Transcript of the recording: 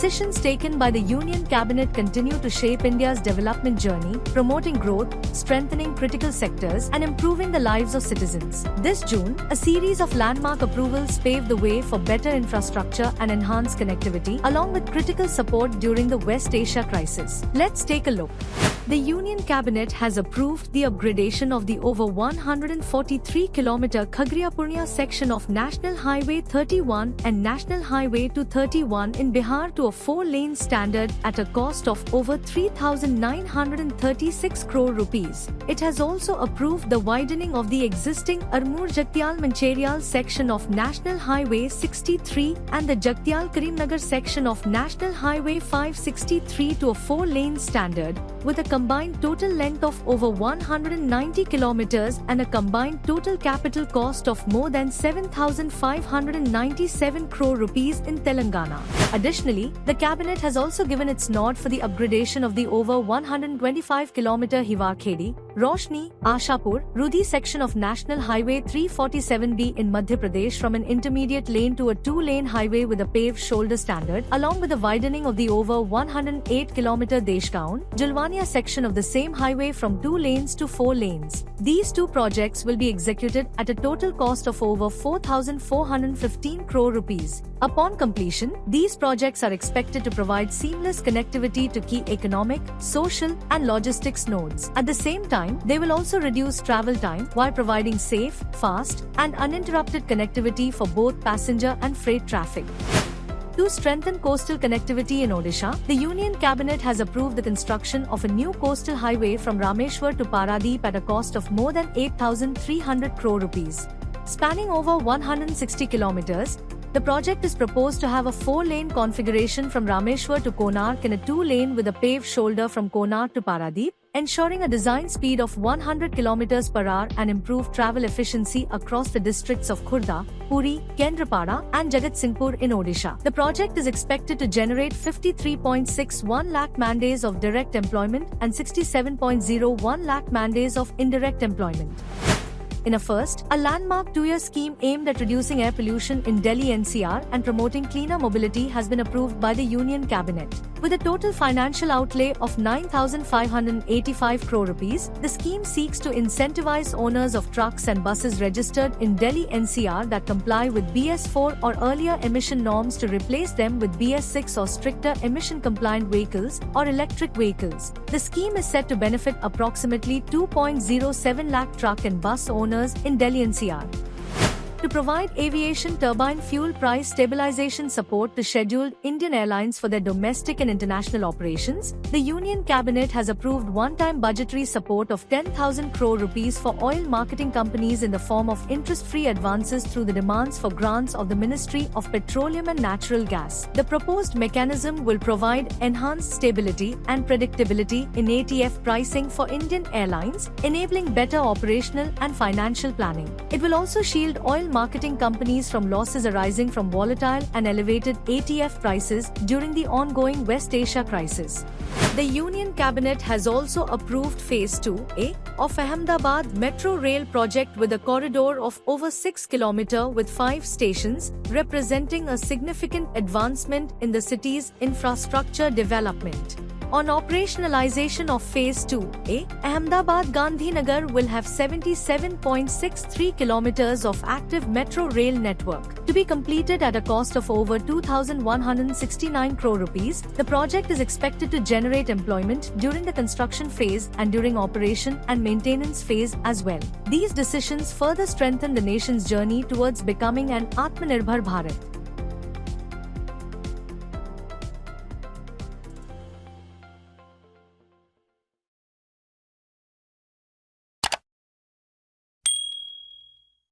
decisions taken by the Union Cabinet continue to shape India's development journey, promoting growth, strengthening critical sectors, and improving the lives of citizens. This June, a series of landmark approvals paved the way for better infrastructure and enhanced connectivity, along with critical support during the West Asia crisis. Let's take a look. The Union Cabinet has approved the upgradation of the over 143-kilometer Khagria-Purnia section of National Highway 31 and National Highway 231 in Bihar to a 4-lane standard at a cost of over 3,936 crore rupees. It has also approved the widening of the existing Armoor-Jagtial-Mancherial section of National Highway 63 and the Jagtial-Karimnagar section of National Highway 563 to a 4-lane standard, with a combined total length of over 190 kilometers and a combined total capital cost of more than 7,597 crore rupees in Telangana. Additionally, the cabinet has also given its nod for the upgradation of the over 125-kilometer Hiwar-Khedi, Roshni, Ashapur, Rudhi section of National Highway 347B in Madhya Pradesh from an intermediate lane to a 2-lane highway with a paved shoulder standard, along with the widening of the over 108-kilometer Deshgaon, Jalwania section of the same highway from 2 lanes to 4 lanes. These two projects will be executed at a total cost of over 4,415 crore rupees. Upon completion, these projects are expected to provide seamless connectivity to key economic, social, and logistics nodes. At the same time, they will also reduce travel time while providing safe, fast, and uninterrupted connectivity for both passenger and freight traffic. To strengthen coastal connectivity in Odisha, the Union Cabinet has approved the construction of a new coastal highway from Rameshwar to Paradeep at a cost of more than 8,300 crore rupees. Spanning over 160 kilometers, the project is proposed to have a 4-lane configuration from Rameshwar to Konark and a 2-lane with a paved shoulder from Konark to Paradeep, ensuring a design speed of 100 km per hour and improved travel efficiency across the districts of Khurda, Puri, Kendrapada, and Jagatsinghpur in Odisha. The project is expected to generate 53.61 lakh man-days of direct employment and 67.01 lakh man-days of indirect employment. In a first, a landmark 2-year scheme aimed at reducing air pollution in Delhi NCR and promoting cleaner mobility has been approved by the Union Cabinet. With a total financial outlay of 9,585 crore rupees, the scheme seeks to incentivize owners of trucks and buses registered in Delhi NCR that comply with BS4 or earlier emission norms to replace them with BS6 or stricter emission-compliant vehicles or electric vehicles. The scheme is set to benefit approximately 2.07 lakh truck and bus owners in Delhi NCR. To provide aviation turbine fuel price stabilization support to scheduled Indian airlines for their domestic and international operations, the Union Cabinet has approved one-time budgetary support of 10,000 crore rupees for oil marketing companies in the form of interest-free advances through the demands for grants of the Ministry of Petroleum and Natural Gas. The proposed mechanism will provide enhanced stability and predictability in ATF pricing for Indian airlines, enabling better operational and financial planning. It will also shield oil marketing companies from losses arising from volatile and elevated ATF prices during the ongoing West Asia crisis. The Union Cabinet has also approved Phase 2A of Ahmedabad Metro Rail project with a corridor of over 6 km with 5 stations, representing a significant advancement in the city's infrastructure development. On operationalization of Phase 2A, Ahmedabad-Gandhinagar will have 77.63 kilometers of active metro rail network. To be completed at a cost of over 2,169 crore rupees, the project is expected to generate employment during the construction phase and during operation and maintenance phase as well. These decisions further strengthen the nation's journey towards becoming an Atmanirbhar Bharat.